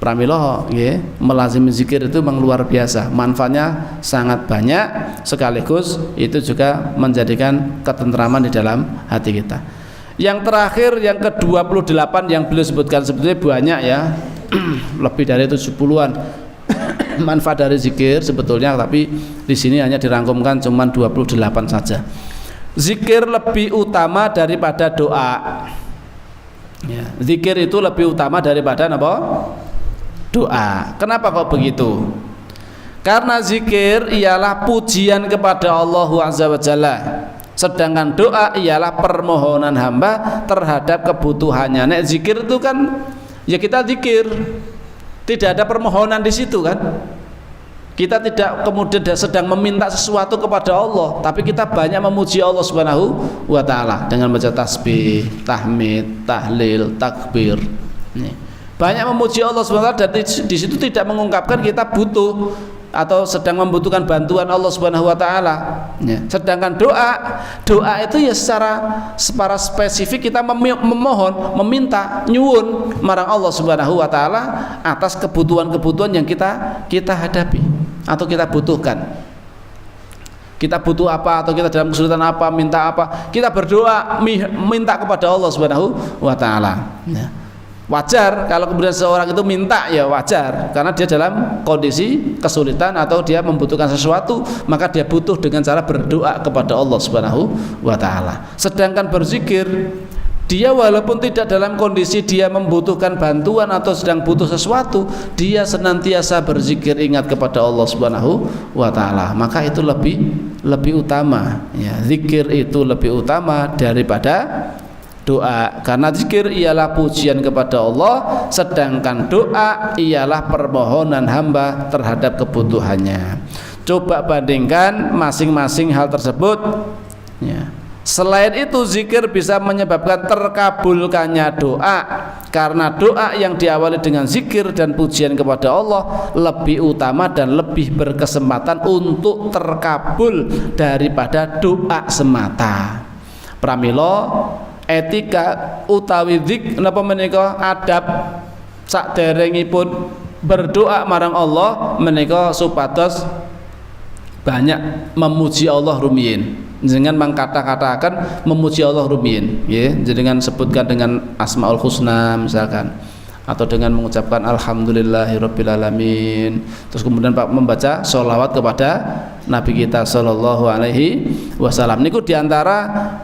Pramila nggih, melazimi zikir itu memang luar biasa, manfaatnya sangat banyak, sekaligus itu juga menjadikan ketentraman di dalam hati kita. Yang terakhir yang ke-28 yang beliau sebutkan sebetulnya banyak ya, lebih dari 70-an manfaat dari zikir sebetulnya, tapi di sini hanya dirangkumkan cuma 28 saja. Zikir lebih utama daripada doa. Ya, zikir itu lebih utama daripada apa? Doa. Kenapa kok begitu? Karena zikir ialah pujian kepada Allah Azza wa Jalla, sedangkan doa ialah permohonan hamba terhadap kebutuhannya. Nek zikir itu kan ya kita zikir, tidak ada permohonan di situ kan. Kita tidak kemudian sedang meminta sesuatu kepada Allah, tapi kita banyak memuji Allah Subhanahu wa taala dengan baca tasbih, tahmid, tahlil, takbir. Nih. Banyak memuji Allah SWT dan di situ tidak mengungkapkan kita butuh atau sedang membutuhkan bantuan Allah Subhanahu wa taala. Ya. Sedangkan doa itu ya secara spesifik kita memohon, meminta, nyuwun marang Allah Subhanahu wa taala atas kebutuhan-kebutuhan yang kita hadapi atau kita butuhkan. Kita butuh apa atau kita dalam kesulitan apa, minta apa, kita berdoa minta kepada Allah Subhanahu wa taala. Ya. Wajar kalau kemudian seorang itu minta, ya wajar karena dia dalam kondisi kesulitan atau dia membutuhkan sesuatu, maka dia butuh dengan cara berdoa kepada Allah Subhanahu wa taala. Sedangkan berzikir, dia walaupun tidak dalam kondisi dia membutuhkan bantuan atau sedang butuh sesuatu, dia senantiasa berzikir ingat kepada Allah Subhanahu wa taala. Maka itu lebih utama ya, zikir itu lebih utama daripada doa, karena zikir ialah pujian kepada Allah, sedangkan doa ialah permohonan hamba terhadap kebutuhannya. Coba bandingkan masing-masing hal tersebut ya. Selain itu zikir bisa menyebabkan terkabulkannya doa, karena doa yang diawali dengan zikir dan pujian kepada Allah lebih utama dan lebih berkesempatan untuk terkabul daripada doa semata. Pramila etika utawi zik napa menika adab saderengipun berdoa marang Allah menika supados banyak memuji Allah rumiyin. Jenengan mangkata-katakan memuji Allah rumiyin nggih, jenengan sebutkan dengan Asmaul Husna misalkan, atau dengan mengucapkan alhamdulillahirabbil alamin, terus kemudian Pak membaca sholawat kepada Nabi kita sallallahu alaihi wasallam. Niku diantara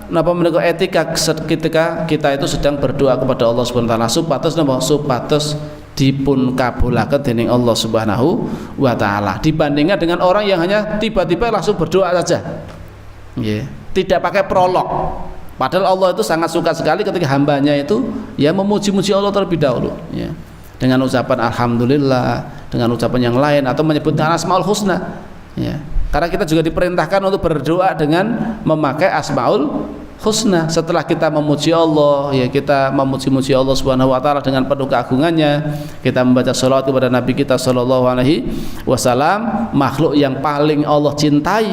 napa menika etika ketika kita itu sedang berdoa kepada Allah Subhanahu wa taala supados napa supados dipun kabulaken dening Allah Subhanahu wa taala, dibandingkan dengan orang yang hanya tiba-tiba langsung berdoa saja. Nggih, tidak pakai prolog. Padahal Allah itu sangat suka sekali ketika hambanya itu ya memuji-muji Allah terlebih dahulu ya, dengan ucapan alhamdulillah, dengan ucapan yang lain, atau menyebutkan Asmaul Husna ya. Karena kita juga diperintahkan untuk berdoa dengan memakai Asmaul husna. Setelah kita memuji Allah, ya kita memuji-muji Allah Subhanahu wa taala dengan penuh keagungannya, kita membaca sholawat kepada Nabi kita sallallahu alaihi wasallam, makhluk yang paling Allah cintai,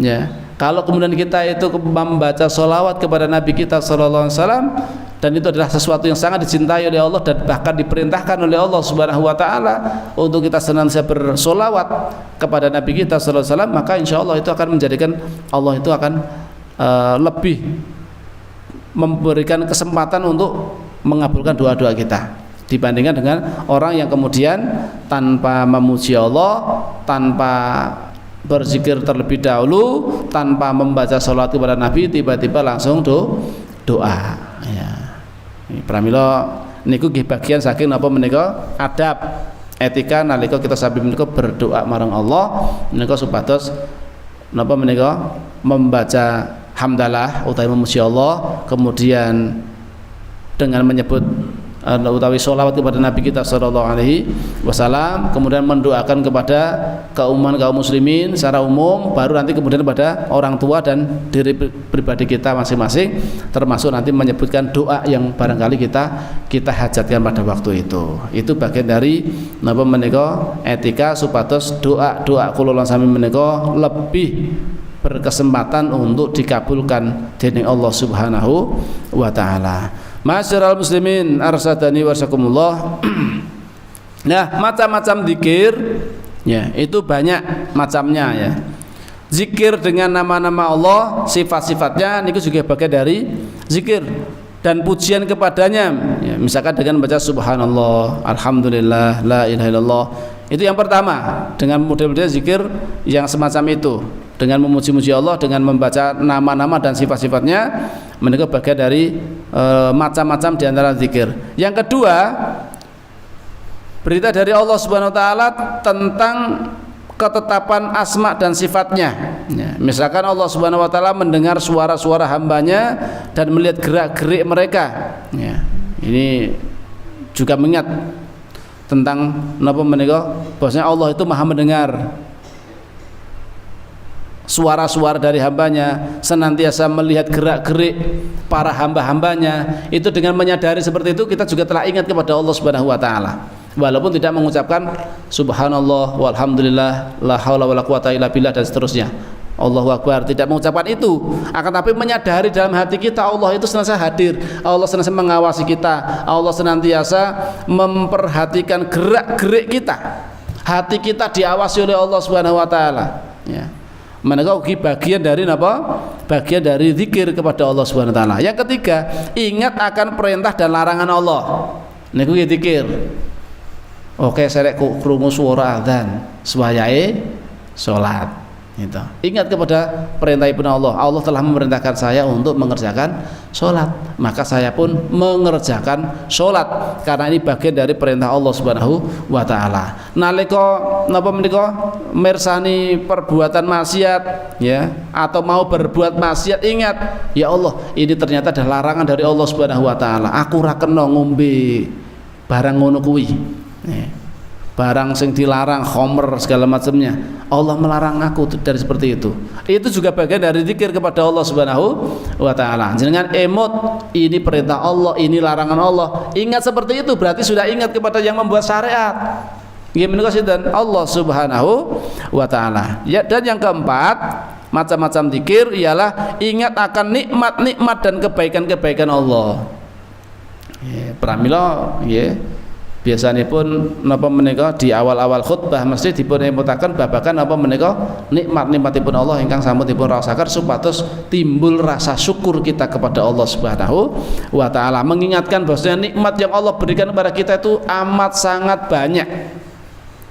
ya. Kalau kemudian kita itu membaca sholawat kepada Nabi kita sallallahu alaihi wasallam, dan itu adalah sesuatu yang sangat dicintai oleh Allah dan bahkan diperintahkan oleh Allah Subhanahu wa taala untuk kita senantiasa bersolawat kepada Nabi kita sallallahu alaihi wasallam, maka insyaallah itu akan menjadikan Allah itu akan lebih memberikan kesempatan untuk mengabulkan doa-doa kita dibandingkan dengan orang yang kemudian tanpa memuji Allah, tanpa berzikir terlebih dahulu, tanpa membaca sholawat kepada Nabi, tiba-tiba langsung doa, ya. Pramila niku nggih bagian saking napa menika adab etika nalika kita sambil menika berdoa marang Allah menika supados napa menika membaca hamdalah utawi memuji Allah, kemudian dengan menyebut utawi sholawat kepada Nabi kita sallallahu alaihi wasallam, kemudian mendoakan kepada kaum muslimin secara umum, baru nanti kemudian kepada orang tua dan diri pribadi kita masing-masing, termasuk nanti menyebutkan doa yang barangkali kita hajatkan pada waktu itu. Itu bagian dari napa menika etika supados doa kula lan sami menika lebih berkesempatan untuk dikabulkan dening Allah Subhanahu wa taala. Masyarul muslimin arsadani warsakumullah. Nah, macam-macam zikir ya, itu banyak macamnya ya. Zikir dengan nama-nama Allah, sifat-sifatnya niku juga bagian dari zikir dan pujian kepadanya ya, misalkan dengan membaca subhanallah, alhamdulillah, la ilaha illallah. Itu yang pertama, dengan model-model zikir yang semacam itu, dengan memuji-muji Allah, dengan membaca nama-nama dan sifat-sifatnya, mereka bagian dari macam-macam di antara zikir. Yang kedua, berita dari Allah Subhanahu wa taala tentang ketetapan asma dan sifatnya ya, misalkan Allah Subhanahu wa taala mendengar suara-suara hambanya dan melihat gerak-gerik mereka ya. Ini juga mengingat tentang napa menika bahwasanya Allah itu Maha mendengar suara-suara dari hambanya, senantiasa melihat gerak-gerik para hamba-hambanya. Itu dengan menyadari seperti itu, kita juga telah ingat kepada Allah Subhanahu wa taala, walaupun tidak mengucapkan subhanallah walhamdulillah la haula wala quwata illa billah dan seterusnya, Allahu akbar, tidak mengucapkan itu, akan tapi menyadari dalam hati kita Allah itu senantiasa hadir, Allah senantiasa mengawasi kita, Allah senantiasa memperhatikan gerak-gerik kita, hati kita diawasi oleh Allah Subhanahu wa taala ya. Mereka bagian dari apa? Bagian dari zikir kepada Allah Subhanahu wa taala. Yang ketiga, ingat akan perintah dan larangan Allah. Niku zikir. Oke, serek krungu suara adzan, suwayae salat. Gitu. Ingat kepada perintah ibn Allah. Allah telah memerintahkan saya untuk mengerjakan sholat, maka saya pun mengerjakan sholat karena ini bagian dari perintah Allah Subhanahu wa taala. Nalika napa menika mirsani perbuatan maksiat ya, atau mau berbuat maksiat, ingat ya Allah, ini ternyata adalah larangan dari Allah Subhanahu wa taala. Aku ora kena ngombe barang ngono kuwi. Barang sing dilarang, khomer segala macamnya, Allah melarang aku dari seperti itu. Itu juga bagian dari zikir kepada Allah Subhanahu wa taala. Jangan emot, ini perintah Allah, ini larangan Allah. Ingat seperti itu berarti sudah ingat kepada yang membuat syariat. Nggih menika sinten? Allah Subhanahu wa taala. Ya, dan yang keempat, macam-macam zikir ialah ingat akan nikmat-nikmat dan kebaikan-kebaikan Allah. Ya, pramila nggih. Biasanya pun napa menika di awal-awal khutbah mesti dipun emutaken babakan napa menika nikmat-nikmatipun Allah ingkang sampun dipun raosaken supados timbul rasa syukur kita kepada Allah Subhanahu wa taala, mengingatkan bahwasanya nikmat yang Allah berikan kepada kita itu amat sangat banyak,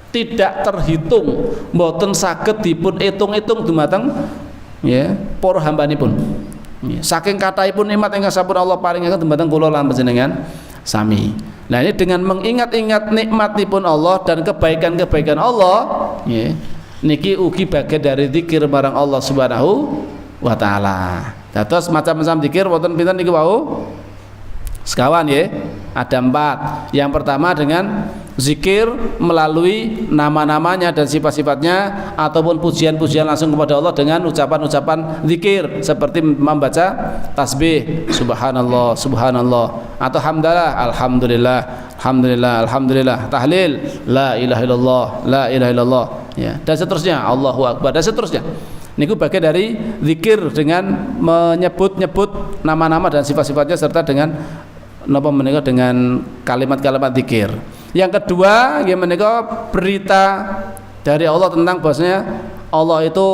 tidak terhitung, mboten saged dipun itung-itung dumateng ya para hambanipun. Saking kathahipun nikmat ingkang sampun Allah paringaken dumateng kula lan panjenengan sami. Nah, ini dengan mengingat-ingat nikmatipun Allah dan kebaikan-kebaikan Allah ya, niki ugi bagian dari zikir marang Allah Subhanahu wa taala. Dados macam-macam zikir wonten pinten niki wau? Sekawan ya, ada 4. Yang pertama dengan zikir melalui nama-namanya dan sifat-sifatnya, ataupun pujian-pujian langsung kepada Allah dengan ucapan-ucapan zikir seperti membaca tasbih subhanallah subhanallah, atau hamdalah alhamdulillah alhamdulillah alhamdulillah, tahlil la ilaha illallah la ilaha illallah ya, dan seterusnya, Allahu akbar dan seterusnya. Niku bagian dari zikir dengan menyebut-nyebut nama-nama dan sifat-sifatnya serta dengan napa menika dengan kalimat-kalimat zikir. Yang kedua, nggih menika berita dari Allah tentang bahwasanya Allah itu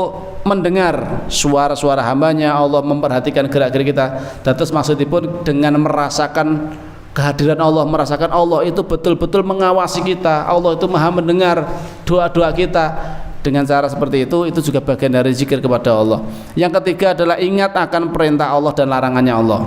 mendengar suara-suara hambanya, Allah memperhatikan gerak-gerik kita. Dan terus maksudipun dengan merasakan kehadiran Allah, merasakan Allah itu betul-betul mengawasi kita, Allah itu maha mendengar doa-doa kita. Dengan cara seperti itu juga bagian dari zikir kepada Allah. Yang ketiga adalah ingat akan perintah Allah dan larangannya Allah.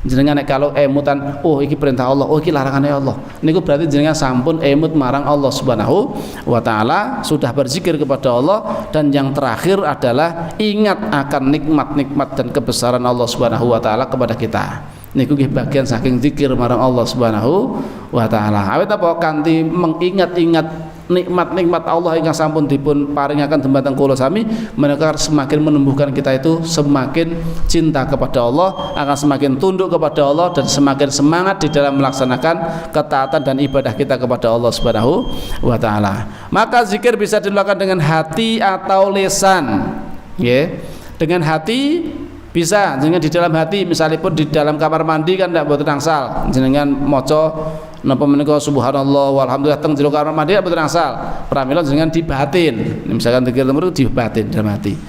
Jenengan kalau emutan, oh iki perintah Allah, oh iki larangannya Allah, niku berarti jenengan sampun emut marang Allah Subhanahu wa taala, sudah berzikir kepada Allah. Dan yang terakhir adalah ingat akan nikmat-nikmat dan kebesaran Allah Subhanahu wa taala kepada kita. Niku nggih bagian saking zikir marang Allah Subhanahu wa taala. Awit apa kanthi mengingat-ingat nikmat-nikmat Allah yang sampun dipun paringaken dumateng kula sami, mereka semakin menumbuhkan kita itu semakin cinta kepada Allah, akan semakin tunduk kepada Allah, dan semakin semangat di dalam melaksanakan ketaatan dan ibadah kita kepada Allah Subhanahu wa taala. Maka zikir bisa dilakukan dengan hati atau lisan. Ya. Dengan hati bisa, jenengan di dalam hati, misalipun di dalam kamar mandi kan ndak boten angsal jenengan maca napa menika subhanallah walhamdulillah teng jero kamar mandi ndak boten angsal. Pramila jenengan di batin. Misalkan zikir temur di batin dalam hati.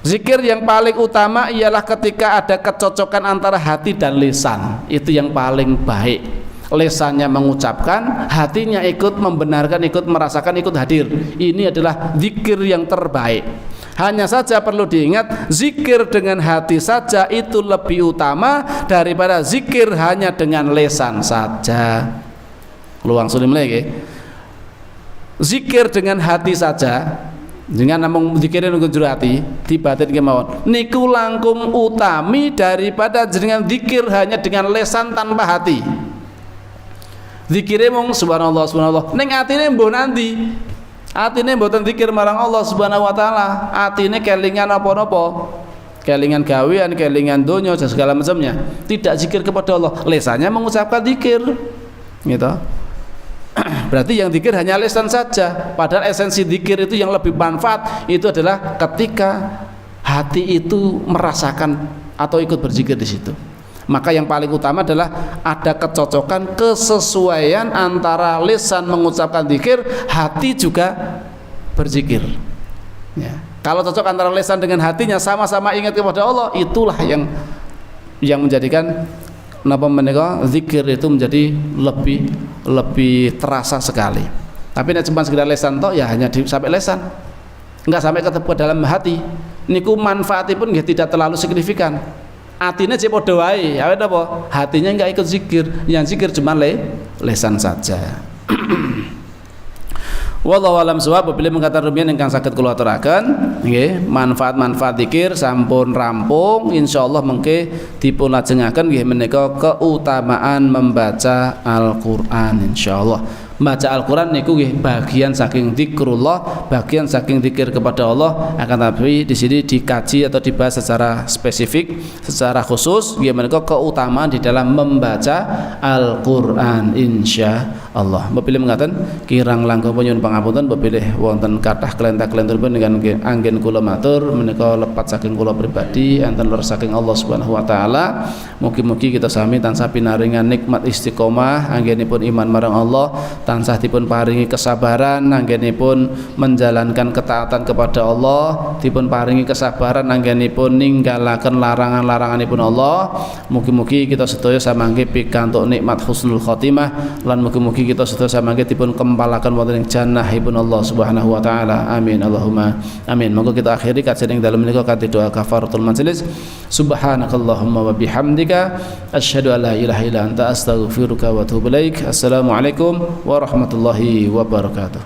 Zikir yang paling utama ialah ketika ada kecocokan antara hati dan lisan. Itu yang paling baik. Lisannya mengucapkan, hatinya ikut membenarkan, ikut merasakan, ikut hadir. Ini adalah zikir yang terbaik. Hanya saja perlu diingat, zikir dengan hati saja itu lebih utama daripada zikir hanya dengan lisan saja. Luang sulim lagi. Zikir dengan hati saja, dengan namung zikirin nunggu jero hati, dibatin kemawon. Niku langkung utami daripada jenengan zikir hanya dengan lisan tanpa hati. Zikire mung subhanallah subhanallah, ning atine mbuh nanti. Atine mboten zikir marang Allah Subhanahu wa taala, atine kelingan apa-apa, kelingan gawean, kelingan donya dan segala macamnya, tidak zikir kepada Allah. Lisannya mengucapkan zikir gitu. Berarti yang zikir hanya lisan saja, padahal esensi zikir itu yang lebih manfaat itu adalah ketika hati itu merasakan atau ikut berzikir di situ. Maka yang paling utama adalah ada kecocokan, kesesuaian antara lisan mengucapkan zikir, hati juga berzikir ya. Kalau cocok antara lisan dengan hatinya sama-sama ingat kepada Allah, itulah yang menjadikan napa menika zikir itu menjadi lebih terasa sekali. Tapi nek cuma sekedar lisan toh ya hanya sampai lisan, enggak sampai ke dalam hati, niku manfaatipun nggih tidak terlalu signifikan. Hatinya cek padha wae, awet apa? Hatinya enggak ikut zikir, yang zikir cuma lisan saja. Wallahu alam shawab. Bila mengatakan rumiyin ingkang saged kula aturaken nggih, manfaat-manfaat zikir sampun rampung, insyaallah mengke dipun lajengaken nggih menika keutamaan membaca Al-Qur'an insyaallah. Baca Al-Quran niku nggih bagian saking zikrullah, bagian saking zikir kepada Allah. Akan tapi di sini dikaji atau dibahas secara spesifik, secara khusus nggih menika keutamaan di dalam membaca Al-Quran insyaallah. Bapilih mengatakan kirang langkung nyuwun pangapunten bapilih wonten kathah kelentah-kelenturipun dengan anggen kula matur menika lepat saking kula pribadi enten lur saking Allah Subhanahu wa taala. Mugi-mugi kita sami tansah pinaringan nikmat istiqomah anggenipun iman marang Allah, tansah dipun paringi kesabaran anggenipun menjalankan ketaatan kepada Allah, dipun paringi kesabaran anggenipun ninggalaken larangan-laranganipun Allah. Mugi-mugi kita sedaya samangke pikantuk nikmat husnul khotimah, lan mugi-mugi kita sedaya samangke dipun kempalaken wonten ing jannahipun Allah Subhanahu wa taala. Amin Allahumma amin. Monggo kita akhiri kajian ing dalem menika kanthi doa kafaratul majelis. Subhanakallahumma wa bihamdika asyhadu an la ilaha illa anta astaghfiruka wa atubu ilaik. Assalamualaikum warahmatullahi wabarakatuh.